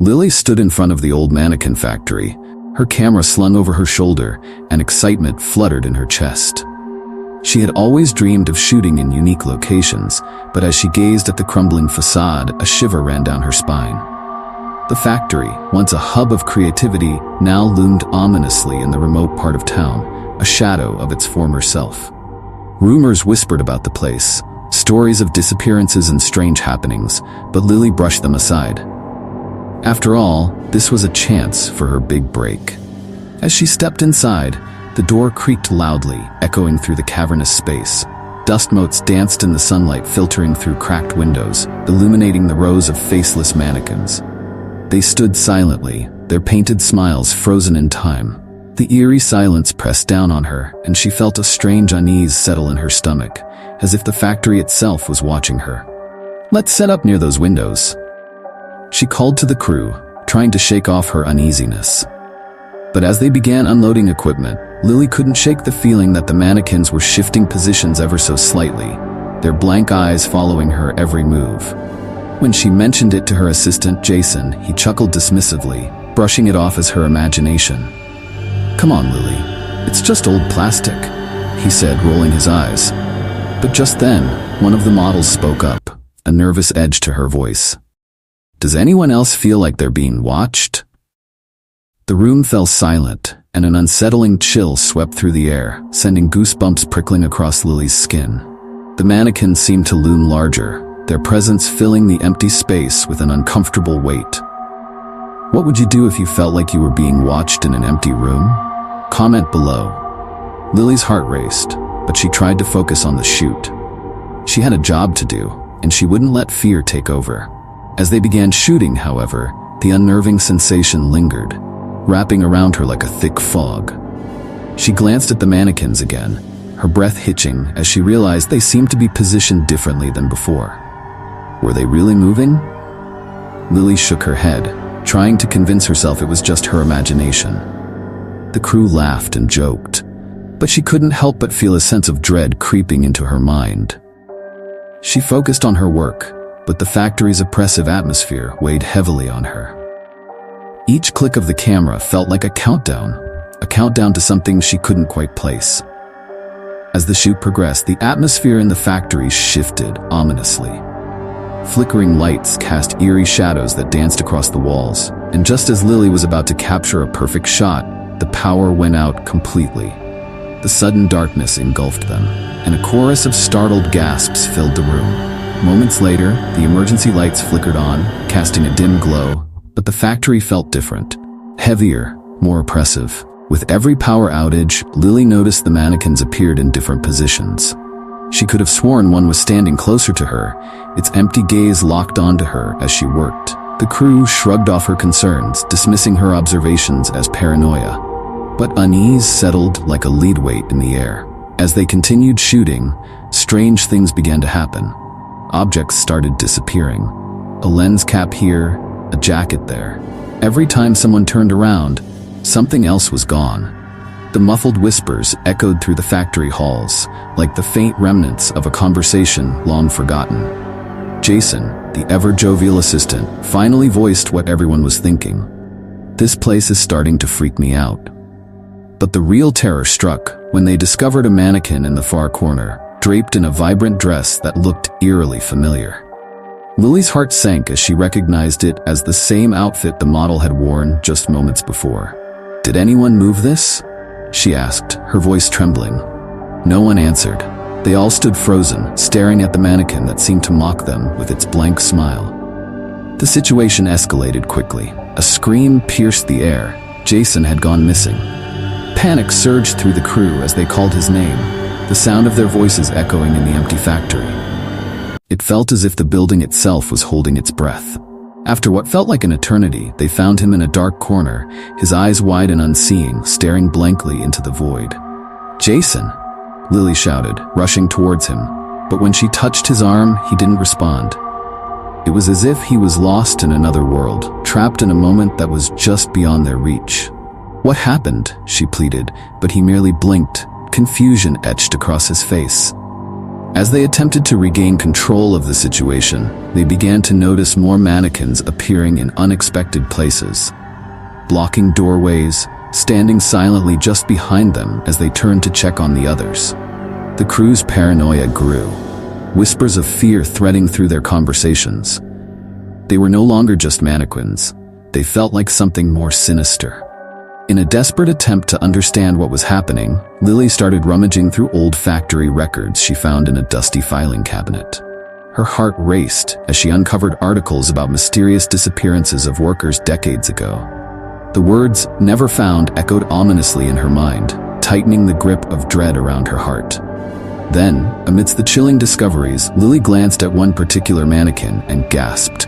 Lily stood in front of the old mannequin factory, her camera slung over her shoulder, and excitement fluttered in her chest. She had always dreamed of shooting in unique locations, but as she gazed at the crumbling facade, a shiver ran down her spine. The factory, once a hub of creativity, now loomed ominously in the remote part of town, a shadow of its former self. Rumors whispered about the place, stories of disappearances and strange happenings, but Lily brushed them aside. After all, this was a chance for her big break. As she stepped inside, the door creaked loudly, echoing through the cavernous space. Dust motes danced in the sunlight filtering through cracked windows, illuminating the rows of faceless mannequins. They stood silently, their painted smiles frozen in time. The eerie silence pressed down on her, and she felt a strange unease settle in her stomach, as if the factory itself was watching her. "Let's set up near those windows," she called to the crew, trying to shake off her uneasiness. But as they began unloading equipment, Lily couldn't shake the feeling that the mannequins were shifting positions ever so slightly, their blank eyes following her every move. When she mentioned it to her assistant, Jason, he chuckled dismissively, brushing it off as her imagination. "Come on, Lily. It's just old plastic," he said, rolling his eyes. But just then, one of the models spoke up, a nervous edge to her voice. "Does anyone else feel like they're being watched?" The room fell silent, and an unsettling chill swept through the air, sending goosebumps prickling across Lily's skin. The mannequins seemed to loom larger, their presence filling the empty space with an uncomfortable weight. What would you do if you felt like you were being watched in an empty room? Comment below. Lily's heart raced, but she tried to focus on the shoot. She had a job to do, and she wouldn't let fear take over. As they began shooting, however, the unnerving sensation lingered, wrapping around her like a thick fog. She glanced at the mannequins again, her breath hitching as she realized they seemed to be positioned differently than before. Were they really moving? Lily shook her head, trying to convince herself it was just her imagination. The crew laughed and joked, but she couldn't help but feel a sense of dread creeping into her mind. She focused on her work, but the factory's oppressive atmosphere weighed heavily on her. Each click of the camera felt like a countdown to something she couldn't quite place. As the shoot progressed, the atmosphere in the factory shifted ominously. Flickering lights cast eerie shadows that danced across the walls, and just as Lily was about to capture a perfect shot, the power went out completely. The sudden darkness engulfed them, and a chorus of startled gasps filled the room. Moments later, the emergency lights flickered on, casting a dim glow, but the factory felt different, heavier, more oppressive. With every power outage, Lily noticed the mannequins appeared in different positions. She could have sworn one was standing closer to her, its empty gaze locked onto her as she worked. The crew shrugged off her concerns, dismissing her observations as paranoia. But unease settled like a lead weight in the air. As they continued shooting, strange things began to happen. Objects started disappearing. A lens cap here, a jacket there. Every time someone turned around, something else was gone. The muffled whispers echoed through the factory halls, like the faint remnants of a conversation long forgotten. Jason, the ever-jovial assistant, finally voiced what everyone was thinking. "This place is starting to freak me out." But the real terror struck when they discovered a mannequin in the far corner, draped in a vibrant dress that looked eerily familiar. Lily's heart sank as she recognized it as the same outfit the model had worn just moments before. "Did anyone move this?" she asked, her voice trembling. No one answered. They all stood frozen, staring at the mannequin that seemed to mock them with its blank smile. The situation escalated quickly. A scream pierced the air. Jason had gone missing. Panic surged through the crew as they called his name, the sound of their voices echoing in the empty factory. It felt as if the building itself was holding its breath. After what felt like an eternity, they found him in a dark corner, his eyes wide and unseeing, staring blankly into the void. "Jason!" Lily shouted, rushing towards him. But when she touched his arm, he didn't respond. It was as if he was lost in another world, trapped in a moment that was just beyond their reach. "What happened?" she pleaded, but he merely blinked, confusion etched across his face. As they attempted to regain control of the situation, they began to notice more mannequins appearing in unexpected places, blocking doorways, standing silently just behind them as they turned to check on the others. The crew's paranoia grew, whispers of fear threading through their conversations. They were no longer just mannequins. They felt like something more sinister. In a desperate attempt to understand what was happening, Lily started rummaging through old factory records she found in a dusty filing cabinet. Her heart raced as she uncovered articles about mysterious disappearances of workers decades ago. The words "never found" echoed ominously in her mind, tightening the grip of dread around her heart. Then, amidst the chilling discoveries, Lily glanced at one particular mannequin and gasped.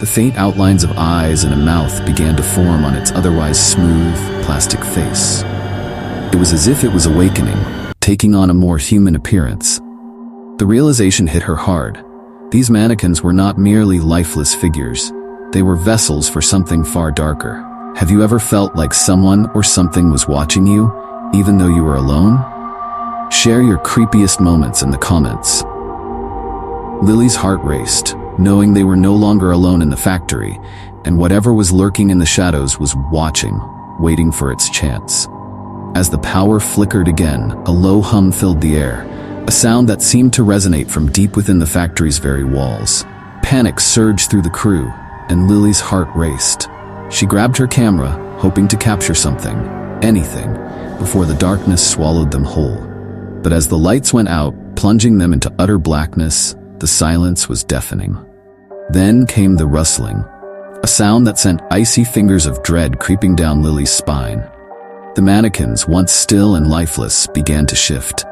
The faint outlines of eyes and a mouth began to form on its otherwise smooth, plastic face. It was as if it was awakening, taking on a more human appearance. The realization hit her hard. These mannequins were not merely lifeless figures. They were vessels for something far darker. Have you ever felt like someone or something was watching you, even though you were alone? Share your creepiest moments in the comments. Lily's heart raced, knowing they were no longer alone in the factory, and whatever was lurking in the shadows was watching, waiting for its chance. As the power flickered again, a low hum filled the air, a sound that seemed to resonate from deep within the factory's very walls. Panic surged through the crew, and Lily's heart raced. She grabbed her camera, hoping to capture something, anything, before the darkness swallowed them whole. But as the lights went out, plunging them into utter blackness, the silence was deafening. Then came the rustling, a sound that sent icy fingers of dread creeping down Lily's spine. The mannequins, once still and lifeless, began to shift.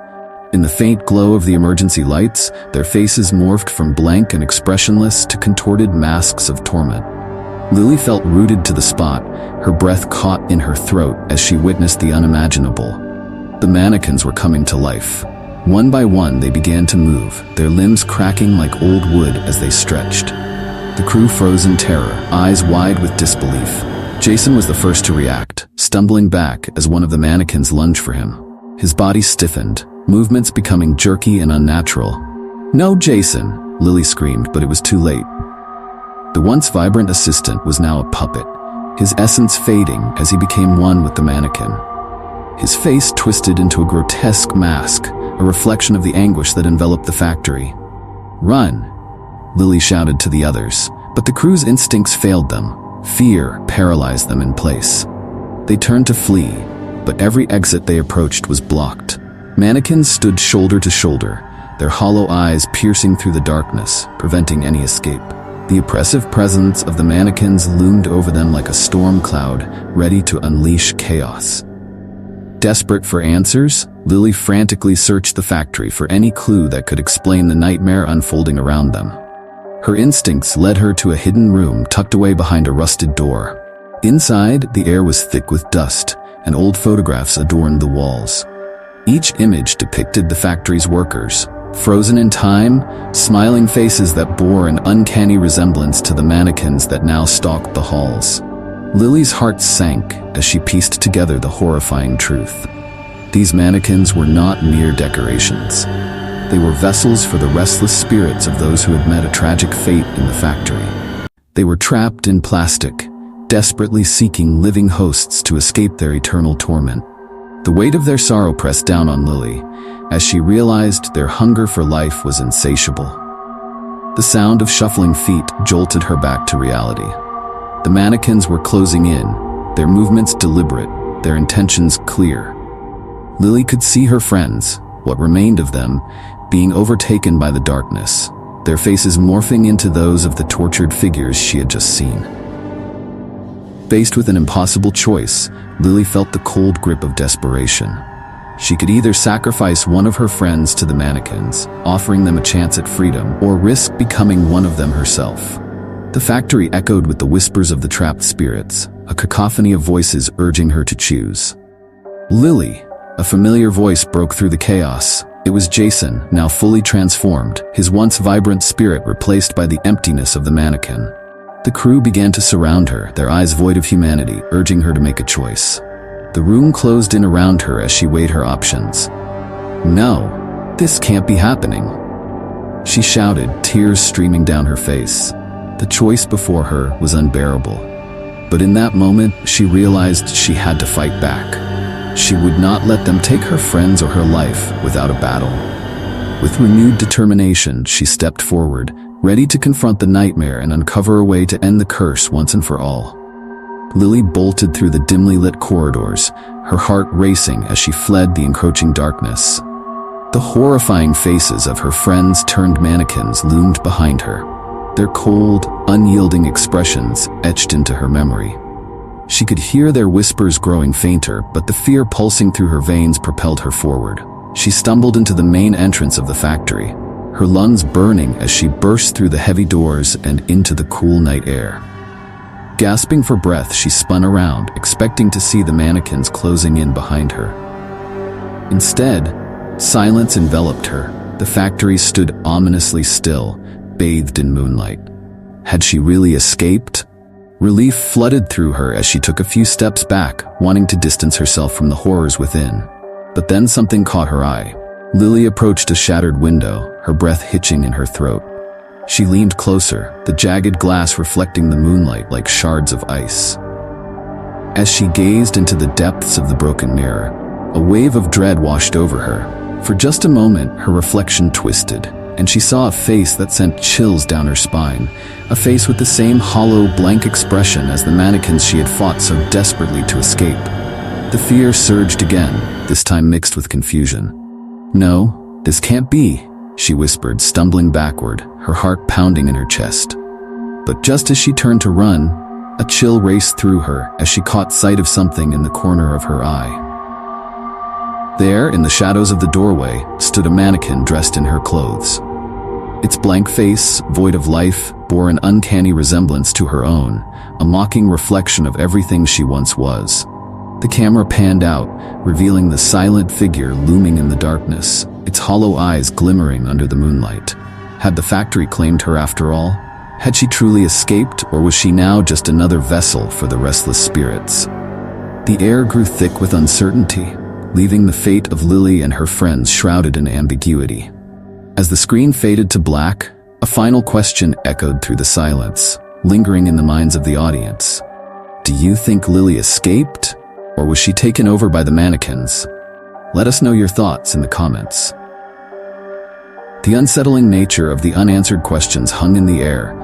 In the faint glow of the emergency lights, their faces morphed from blank and expressionless to contorted masks of torment. Lily felt rooted to the spot, her breath caught in her throat as she witnessed the unimaginable. The mannequins were coming to life. One by one, they began to move, their limbs cracking like old wood as they stretched. The crew froze in terror, eyes wide with disbelief. Jason was the first to react, stumbling back as one of the mannequins lunged for him. His body stiffened, movements becoming jerky and unnatural. "No, Jason!" Lily screamed, but it was too late. The once vibrant assistant was now a puppet, his essence fading as he became one with the mannequin. His face twisted into a grotesque mask, a reflection of the anguish that enveloped the factory. "Run!" Lily shouted to the others, but the crew's instincts failed them. Fear paralyzed them in place. They turned to flee, but every exit they approached was blocked. Mannequins stood shoulder to shoulder, their hollow eyes piercing through the darkness, preventing any escape. The oppressive presence of the mannequins loomed over them like a storm cloud, ready to unleash chaos. Desperate for answers, Lily frantically searched the factory for any clue that could explain the nightmare unfolding around them. Her instincts led her to a hidden room tucked away behind a rusted door. Inside, the air was thick with dust, and old photographs adorned the walls. Each image depicted the factory's workers, frozen in time, smiling faces that bore an uncanny resemblance to the mannequins that now stalked the halls. Lily's heart sank as she pieced together the horrifying truth. These mannequins were not mere decorations. They were vessels for the restless spirits of those who had met a tragic fate in the factory. They were trapped in plastic, desperately seeking living hosts to escape their eternal torment. The weight of their sorrow pressed down on Lily, as she realized their hunger for life was insatiable. The sound of shuffling feet jolted her back to reality. The mannequins were closing in, their movements deliberate, their intentions clear. Lily could see her friends, what remained of them, being overtaken by the darkness, their faces morphing into those of the tortured figures she had just seen. Faced with an impossible choice, Lily felt the cold grip of desperation. She could either sacrifice one of her friends to the mannequins, offering them a chance at freedom, or risk becoming one of them herself. The factory echoed with the whispers of the trapped spirits, a cacophony of voices urging her to choose. "Lily!" A familiar voice broke through the chaos. It was Jason, now fully transformed, his once vibrant spirit replaced by the emptiness of the mannequin. The crew began to surround her, their eyes void of humanity, urging her to make a choice. The room closed in around her as she weighed her options. "No, this can't be happening." She shouted, tears streaming down her face. The choice before her was unbearable. But in that moment, she realized she had to fight back. She would not let them take her friends or her life without a battle. With renewed determination, she stepped forward, ready to confront the nightmare and uncover a way to end the curse once and for all. Lily bolted through the dimly lit corridors, her heart racing as she fled the encroaching darkness. The horrifying faces of her friends turned mannequins loomed behind her, their cold, unyielding expressions etched into her memory. She could hear their whispers growing fainter, but the fear pulsing through her veins propelled her forward. She stumbled into the main entrance of the factory, her lungs burning as she burst through the heavy doors and into the cool night air. Gasping for breath, she spun around, expecting to see the mannequins closing in behind her. Instead, silence enveloped her. The factory stood ominously still, bathed in moonlight. Had she really escaped? Relief flooded through her as she took a few steps back, wanting to distance herself from the horrors within. But then something caught her eye. Lily approached a shattered window, her breath hitching in her throat. She leaned closer, the jagged glass reflecting the moonlight like shards of ice. As she gazed into the depths of the broken mirror, a wave of dread washed over her. For just a moment, her reflection twisted, and she saw a face that sent chills down her spine, a face with the same hollow, blank expression as the mannequins she had fought so desperately to escape. The fear surged again, this time mixed with confusion. "No, this can't be," she whispered, stumbling backward, her heart pounding in her chest. But just as she turned to run, a chill raced through her as she caught sight of something in the corner of her eye. There, in the shadows of the doorway, stood a mannequin dressed in her clothes. Its blank face, void of life, bore an uncanny resemblance to her own, a mocking reflection of everything she once was. The camera panned out, revealing the silent figure looming in the darkness, its hollow eyes glimmering under the moonlight. Had the factory claimed her after all? Had she truly escaped, or was she now just another vessel for the restless spirits? The air grew thick with uncertainty, leaving the fate of Lily and her friends shrouded in ambiguity. As the screen faded to black, a final question echoed through the silence, lingering in the minds of the audience. Do you think Lily escaped? Or was she taken over by the mannequins? Let us know your thoughts in the comments. The unsettling nature of the unanswered questions hung in the air,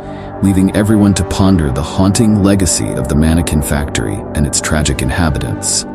leaving everyone to ponder the haunting legacy of the mannequin factory and its tragic inhabitants.